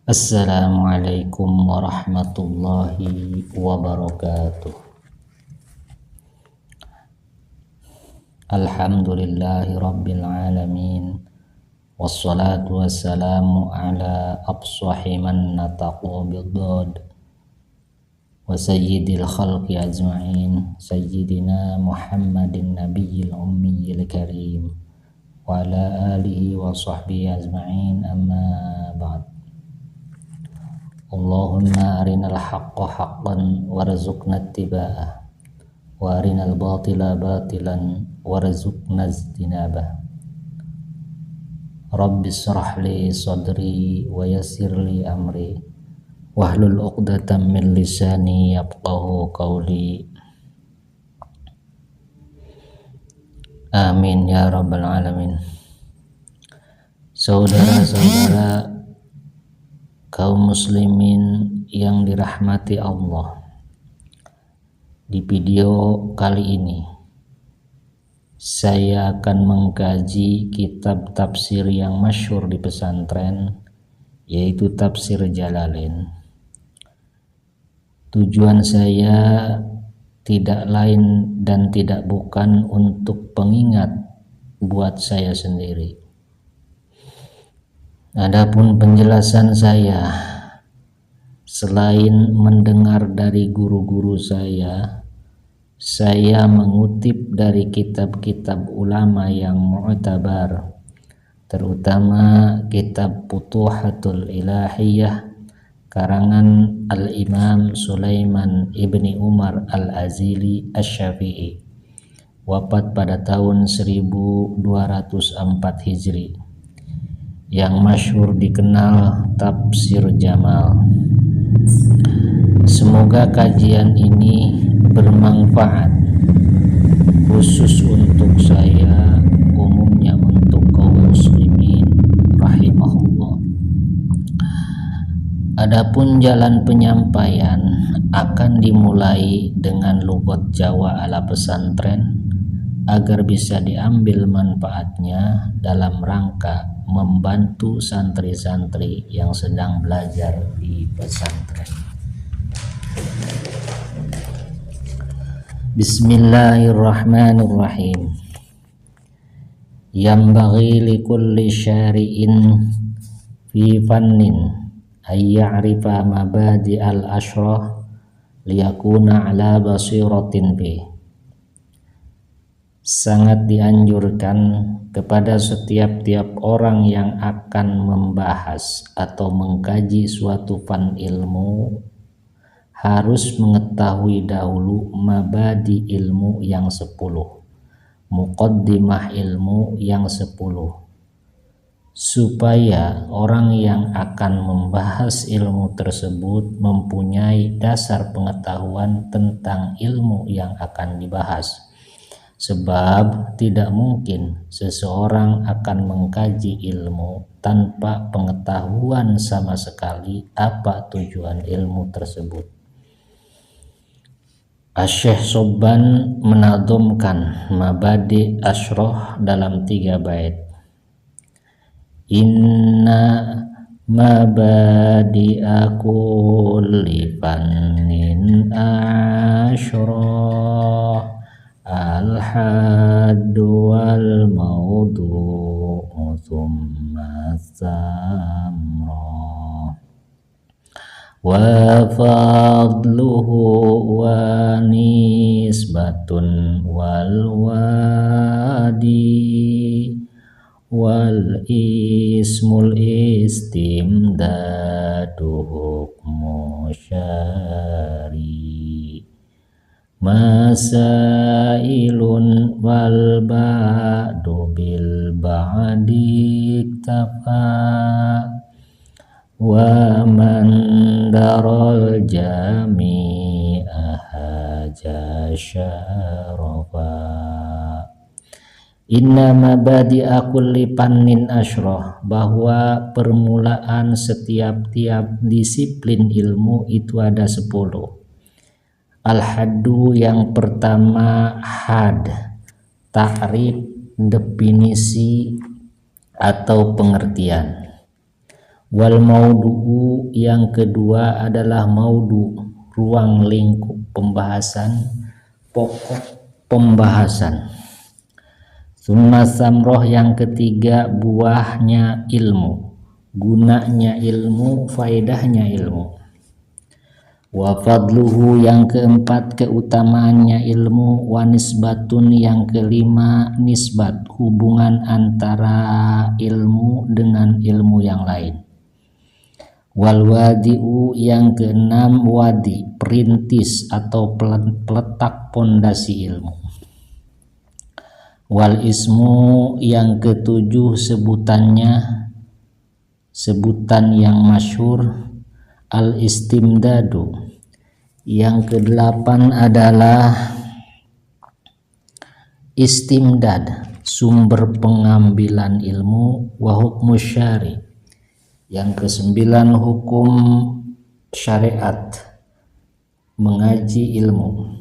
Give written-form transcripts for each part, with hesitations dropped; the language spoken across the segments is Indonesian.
Assalamualaikum warahmatullahi wabarakatuh. Alhamdulillahi rabbil alamin. Wassalatu wassalamu ala afsahi man nataqu bidad wa sayyidil khalqi ajma'in sayyidina Muhammadin nabiyil ummiyil karim wa ala alihi wa sahbihi ajma'in, amma ba'd. Allahumma arinal haqqa haqqan warzuqna ittiba'ah wa arinal batila batilan warzuqna ijtinabah. Rabbi shrah li sadri wa yassir li amri wahlul 'uqdatam min lisani yafqahu qawli. Amin ya rabbal alamin. Saudara-saudara kaum muslimin yang dirahmati Allah, di video kali ini saya akan mengkaji kitab tafsir yang masyhur di pesantren, yaitu Tafsir Jalalain. Tujuan saya tidak lain dan tidak bukan untuk pengingat buat saya sendiri. Adapun penjelasan saya, selain mendengar dari guru-guru saya mengutip dari kitab-kitab ulama yang mu'tabar, terutama kitab Futuhatul Ilahiyah karangan Al-Imam Sulaiman ibni Umar Al-Azili Asy-Syafi'i, wafat pada tahun 1204 Hijri, yang masyhur dikenal Tafsir Jamal. Semoga kajian ini bermanfaat, khusus untuk saya, umumnya untuk kaum muslimin rahimahullah. Adapun jalan penyampaian akan dimulai dengan lughat Jawa ala pesantren agar bisa diambil manfaatnya dalam rangka membantu santri-santri yang sedang belajar di pesantren. Bismillahirrahmanirrahim. Yambaghi likulli syari'in fi fannin ay ya'rifa mabadi al-ashrah liyakuna ala basiratin bih. Sangat dianjurkan kepada setiap orang yang akan membahas atau mengkaji suatu fan ilmu harus mengetahui dahulu mabadi ilmu yang 10, muqaddimah ilmu yang 10, supaya orang yang akan membahas ilmu tersebut mempunyai dasar pengetahuan tentang ilmu yang akan dibahas. Sebab tidak mungkin seseorang akan mengkaji ilmu tanpa pengetahuan sama sekali apa tujuan ilmu tersebut. Asy-Syaikh Sobban menadhumkan mabadi asyrah dalam 3 bait. Inna mabadi'a kulli fannin asyrah al-haddu wal mawdu'u thumma samra wa fadluhu wa nisbatun wal wadi wal ismul istimdadu hukmu syari masailun wal ba'du bil ba'di iktafa wa man daral jami'a haja syarafa. Inna mabadi'a kulli fannin asyrah, bahwa permulaan setiap disiplin ilmu itu ada 10. Al-haddu yang pertama had, ta'rif, definisi atau pengertian. Wal maudu'u yang kedua adalah maudu, ruang lingkup pembahasan, pokok pembahasan. Summa samroh yang ketiga buahnya ilmu, gunanya ilmu, faedahnya ilmu. Wa fadluhu yang keempat keutamaannya ilmu. Wa nisbatun yang kelima nisbat, hubungan antara ilmu dengan ilmu yang lain. Wal wadi'u yang keenam wadi, perintis atau peletak pondasi ilmu. Wal ismu yang ketujuh sebutannya, sebutan yang masyhur, al istimdadu. Yang kedelapan adalah istimdad, sumber pengambilan ilmu. Wa hukmu syari, yang kesembilan hukum syariat, mengaji ilmu.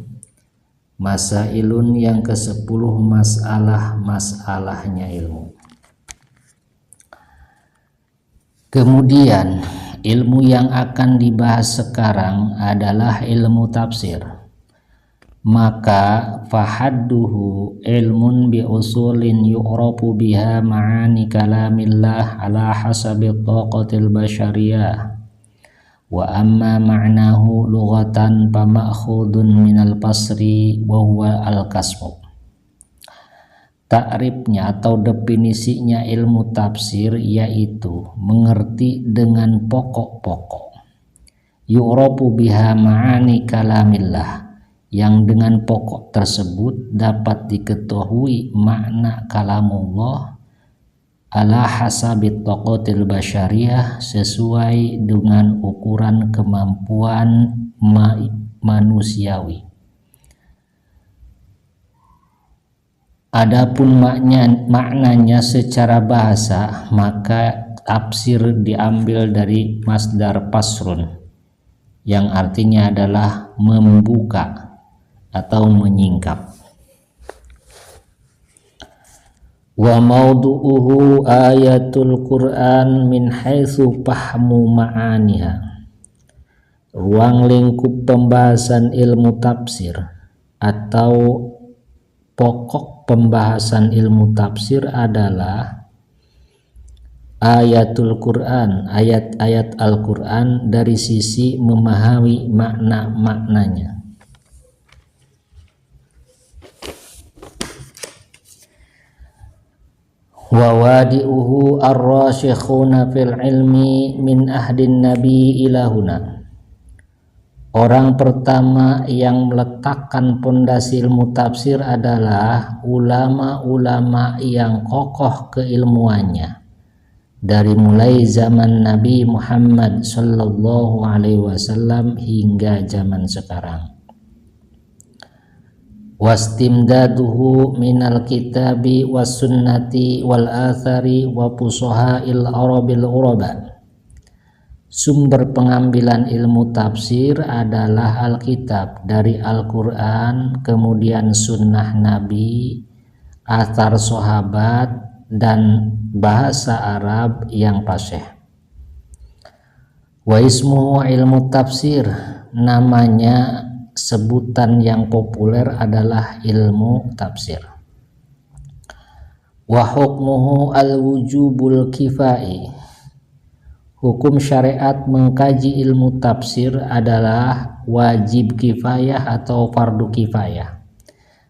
Masailun yang ke-10 masalahnya ilmu. Kemudian ilmu yang akan dibahas sekarang adalah ilmu tafsir. Maka fahadduhu ilmun bi usulin yu'rafu biha ma'ani kalamillah ala hasabi taqatil basyariyah. Wa amma ma'nahu lughatan fa ma'khudun minal pasri wa huwa al-kasmu. Takrifnya atau definisinya ilmu tafsir yaitu mengerti dengan pokok-pokok. Yu'rafu biha ma'ani kalamillah, yang dengan pokok tersebut dapat diketahui makna kalamullah ala hasabit taqatil basyariyah, sesuai dengan ukuran kemampuan manusiawi. Adapun maknanya secara bahasa, maka tafsir diambil dari masdar pasrun, yang artinya adalah membuka atau menyingkap. Wa maudu'uhu ayatul Qur'an min haitsu fahmu ma'aniha. Ruang lingkup pembahasan ilmu tafsir atau pokok pembahasan ilmu tafsir adalah ayatul Qur'an, ayat-ayat Al-Qur'an dari sisi memahami makna-maknanya. Wa wadi'uhu ar-rasyikhuna fil ilmi min ahdin nabi ilahuna. Orang pertama yang meletakkan pondasi ilmu tafsir adalah ulama-ulama yang kokoh keilmuannya dari mulai zaman Nabi Muhammad sallallahu alaihi wasallam hingga zaman sekarang. Wastimdaduhu minal kitabi was sunnati wal athari wa fusahail arabil uraba. Sumber pengambilan ilmu tafsir adalah Alkitab dari Al-Quran, kemudian sunnah Nabi, athar sahabat, dan bahasa Arab yang fasih. Wa ismuhu ilmu tafsir, namanya sebutan yang populer adalah ilmu tafsir. Wa hukmuhu al-wujubul kifai. Hukum syariat mengkaji ilmu tafsir adalah wajib kifayah atau fardu kifayah.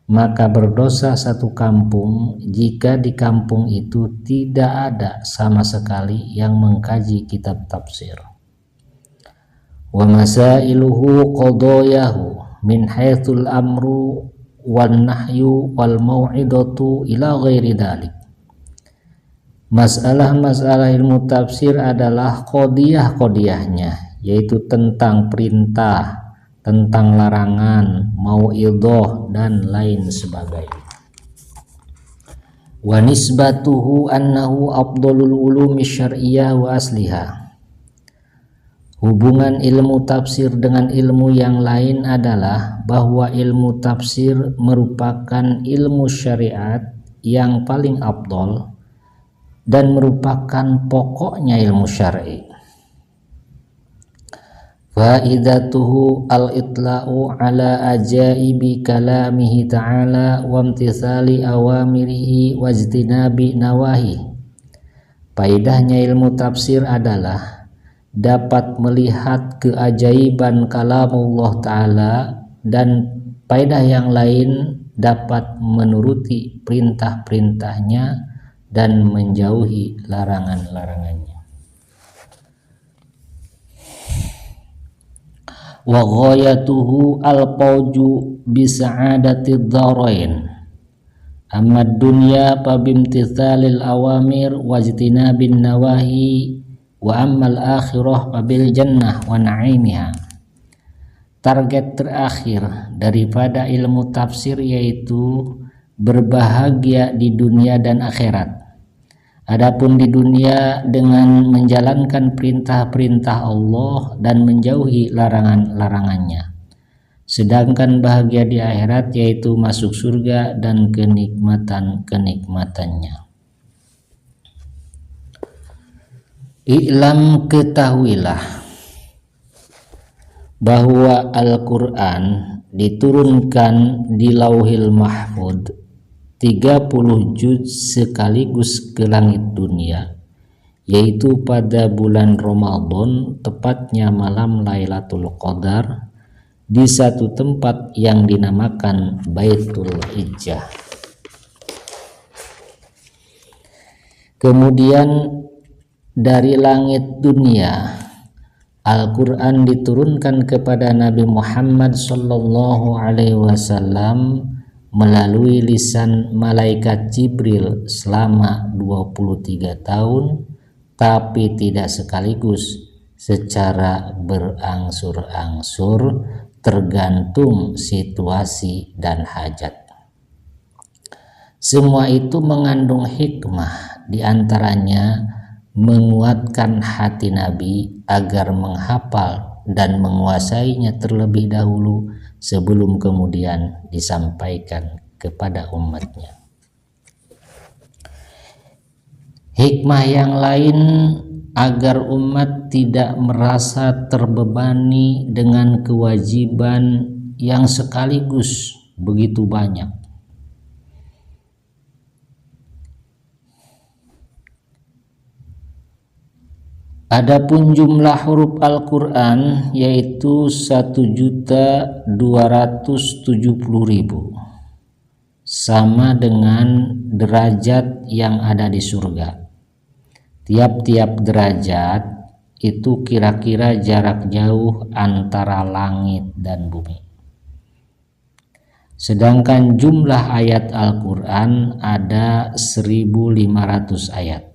Maka berdosa satu kampung jika di kampung itu tidak ada sama sekali yang mengkaji kitab tafsir. Wa masailuhu qadayahu min haitsul amru wan nahyu wal mau'idatu ila ghairi dzalik. Masalah-masalah ilmu tafsir adalah qadiyah-qadiyahnya, yaitu tentang perintah, tentang larangan, mau'idhah, dan lain sebagainya. Wa nisbatuhu annahu afdalul ulumi syar'iyyah wa asliha. Hubungan ilmu tafsir dengan ilmu yang lain adalah bahwa ilmu tafsir merupakan ilmu syariat yang paling afdal dan merupakan pokoknya ilmu syar'i. Faidatuhu al-itla'u ala ajaibi kalamihi ta'ala wa imtithali awamirihi wajtinabi nawahi. Faedahnya ilmu tafsir adalah dapat melihat keajaiban kalamullah ta'ala, dan faedah yang lain dapat menuruti perintah-perintahnya dan menjauhi larangan-larangannya. Wa ghayatuhu al-fawju bisa'adatid dharain. Amma dunya fa bimtithalil awamir wajtinabin nawahi, wa ammal akhirah fa bil jannah wa na'imiha. Target terakhir daripada ilmu tafsir yaitu berbahagia di dunia dan akhirat. Adapun di dunia dengan menjalankan perintah-perintah Allah dan menjauhi larangan-larangannya. Sedangkan bahagia di akhirat yaitu masuk surga dan kenikmatan-kenikmatannya. I'lam, ketahuilah bahwa Al-Quran diturunkan di Lauhil Mahfud 30 juz sekaligus ke langit dunia, yaitu pada bulan Ramadan, tepatnya malam Lailatul Qadar, di satu tempat yang dinamakan Baitul Hijjah. Kemudian dari langit dunia, Al-Quran diturunkan kepada Nabi Muhammad sallallahu alaihi wasallam melalui lisan malaikat Jibril selama 23 tahun, tapi tidak sekaligus, secara berangsur-angsur tergantung situasi dan hajat. Semua itu mengandung hikmah, diantaranya menguatkan hati Nabi agar menghafal dan menguasainya terlebih dahulu sebelum kemudian disampaikan kepada umatnya. Hikmah yang lain agar umat tidak merasa terbebani dengan kewajiban yang sekaligus begitu banyak. Adapun jumlah huruf Al-Quran yaitu 1.270.000, sama dengan derajat yang ada di surga. Tiap-tiap derajat itu kira-kira jarak jauh antara langit dan bumi. Sedangkan jumlah ayat Al-Quran ada 1.500 ayat.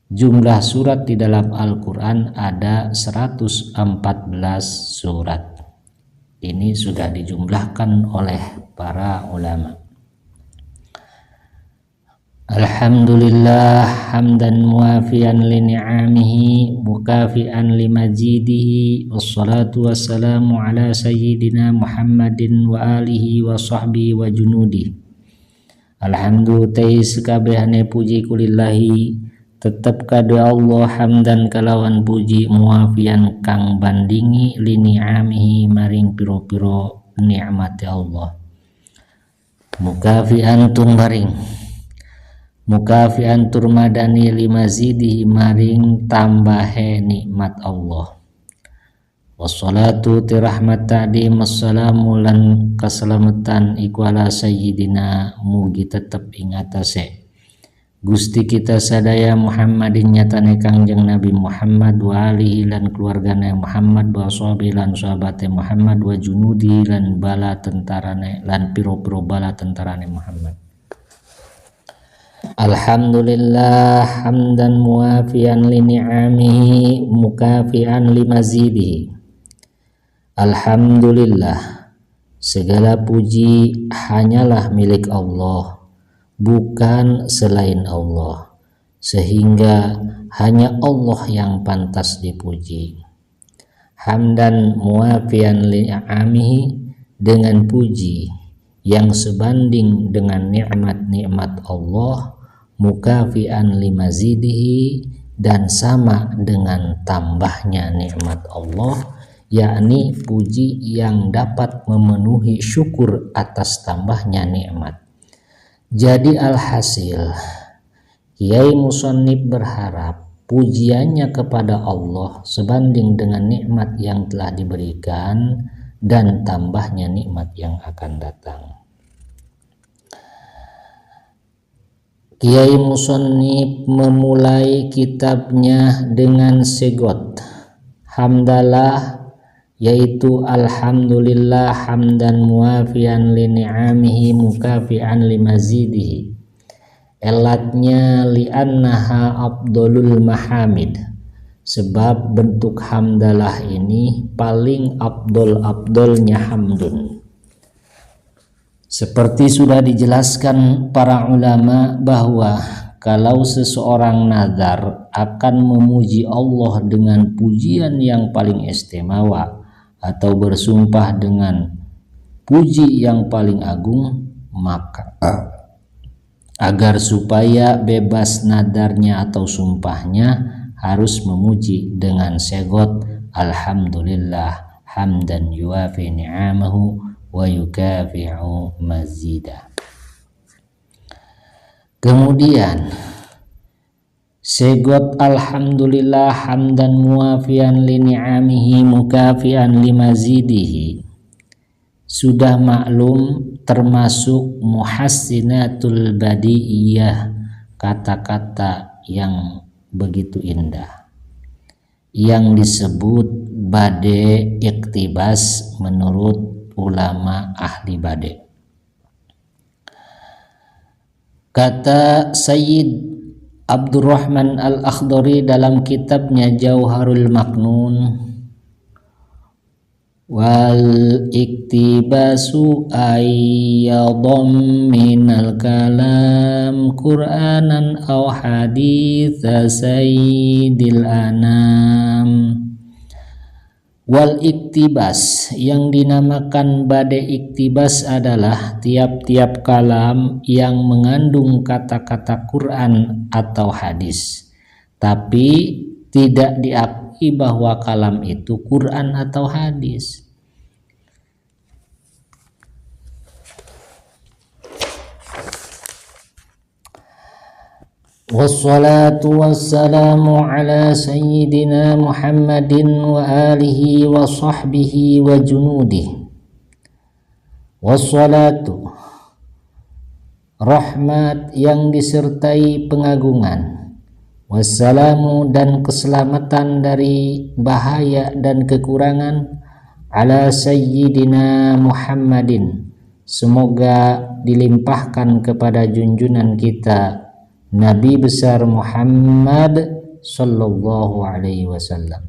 Jumlah surat di dalam Al-Quran ada 114 surat. Ini sudah dijumlahkan oleh para ulama. Alhamdulillah hamdan muafian li ni'amihi mukafian li majidihi, wassalatu wassalamu ala sayyidina Muhammadin wa alihi wa sahbihi wa junudi. Alhamdulillah sekabehane puji kulillahi, tetap kada Allah hamdan kalawan puji muafian kang bandingi li ni'amihi maring piro-piro nikmati Allah. Mukafian tur madani limazidihi maring tambahe nikmat Allah. Wassalatu tirahmat ta'dim assalamu lan keselamatan iku ala sayyidina mugi tetep ing atase Gusti kita sadaya Muhammadin nyatane Kangjeng Nabi Muhammad wa alihi lan keluargane Muhammad wa sahbihi lan sahabate Muhammad wa junudi lan bala tentarane lan piro-piro bala tentarane Muhammad. Alhamdulillah hamdan muafian li ni'amihi mukafian li mazidihi. Alhamdulillah, segala puji hanyalah milik Allah, bukan selain Allah, sehingga hanya Allah yang pantas dipuji. Hamdan muafian li'amihi, dengan puji yang sebanding dengan nikmat-nikmat Allah, mukafian limazidihi, dan sama dengan tambahnya nikmat Allah, yakni puji yang dapat memenuhi syukur atas tambahnya nikmat. Jadi alhasil, Kiai Musannif berharap pujiannya kepada Allah sebanding dengan nikmat yang telah diberikan dan tambahnya nikmat yang akan datang. Kiai Musannif memulai kitabnya dengan segot hamdalah, yaitu alhamdulillah hamdan muafian li ni'amihi mukafi'an li mazidihi. Elatnya li'annaha afdalul mahamid, sebab bentuk hamdalah ini paling afdol-afdolnya hamdun. Seperti sudah dijelaskan para ulama bahwa kalau seseorang nazar akan memuji Allah dengan pujian yang paling istimewa atau bersumpah dengan puji yang paling agung, maka agar supaya bebas nadarnya atau sumpahnya harus memuji dengan segot alhamdulillah hamdan yuafi ni'amahu wa yukafi'u mazida. Kemudian segot alhamdulillah hamdan muafian li ni'amihi mukafi'an li mazidihi sudah maklum termasuk muhassinatul badiiyah, kata-kata yang begitu indah yang disebut bade iktibas menurut ulama ahli bade. Kata Sayyid Abdurrahman Al-Akhdari dalam kitabnya Jauharul Maknun, wal iktibasu ayyadham minal kalam Qur'anan aw haditha sayyidil anam. Wal iktibas, yang dinamakan badai iktibas adalah tiap-tiap kalam yang mengandung kata-kata Quran atau hadis, tapi tidak diakui bahwa kalam itu Quran atau hadis. Wassalatu wassalamu ala sayyidina Muhammadin wa alihi wa sahbihi wa junudih. Wassalatu, rahmat yang disertai pengagungan, wassalamu, dan keselamatan dari bahaya dan kekurangan, ala sayyidina Muhammadin, semoga dilimpahkan kepada junjungan kita Nabi besar Muhammad sallallahu alaihi wasallam,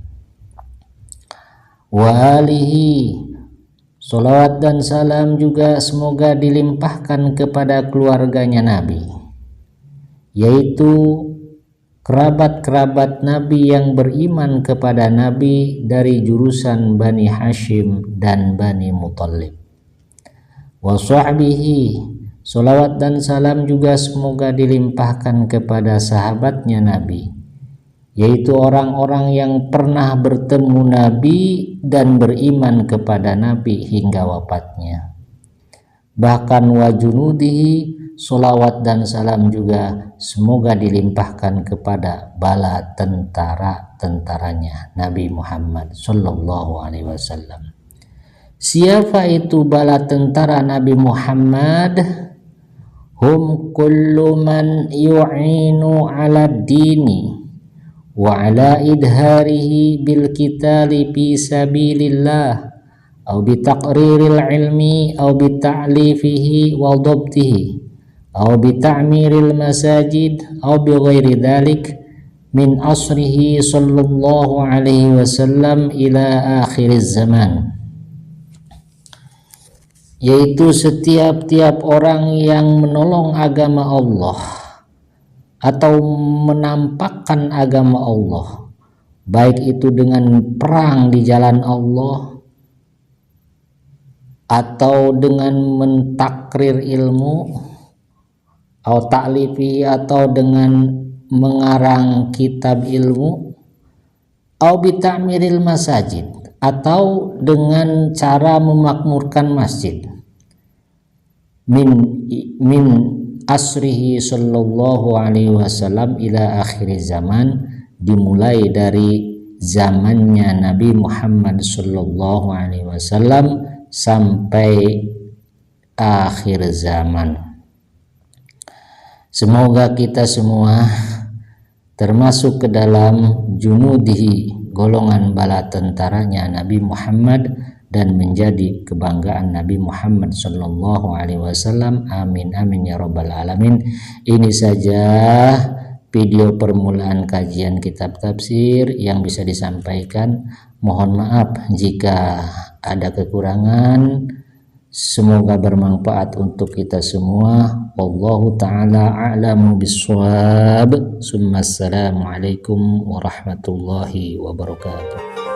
wa alihi, salawat dan salam juga semoga dilimpahkan kepada keluarganya Nabi, yaitu kerabat-kerabat Nabi yang beriman kepada Nabi dari jurusan Bani Hashim dan Bani Muttalib, wa sahbihi, salawat dan salam juga semoga dilimpahkan kepada sahabatnya Nabi, yaitu orang-orang yang pernah bertemu Nabi dan beriman kepada Nabi hingga wafatnya. Bahkan wa junudihi, salawat dan salam juga semoga dilimpahkan kepada bala tentara-tentaranya Nabi Muhammad sallallahu alaihi wasallam. Siapa itu bala tentara Nabi Muhammad? Hum kullu man yu'inu ala dini wa ala idharihi bil qitali fi sabilillah aw bi taqriril ilmi aw bi ta'lifihi wa dhabtihi aw bi ta'miril masajid aw bi ghairi dhalik min asrihi sallallahu alaihi wasallam ila akhiriz zaman, yaitu setiap-tiap orang yang menolong agama Allah atau menampakkan agama Allah, baik itu dengan perang di jalan Allah atau dengan mentakrir ilmu atau ta'lifi atau dengan mengarang kitab ilmu, au bita'miril masajid, atau dengan cara memakmurkan masjid, min asrihi sallallahu alaihi wasallam ila akhir zaman, dimulai dari zamannya Nabi Muhammad sallallahu alaihi wasallam sampai akhir zaman. Semoga kita semua termasuk ke dalam junudihi, golongan bala tentaranya Nabi Muhammad, dan menjadi kebanggaan Nabi Muhammad sallallahu alaihi wasallam. Amin amin ya rabbal alamin. Ini saja video permulaan kajian kitab tafsir yang bisa disampaikan. Mohon maaf jika ada kekurangan. Semoga bermanfaat untuk kita semua. Wallahu ta'ala a'lamu bissawab. Assalamualaikum warahmatullahi wabarakatuh.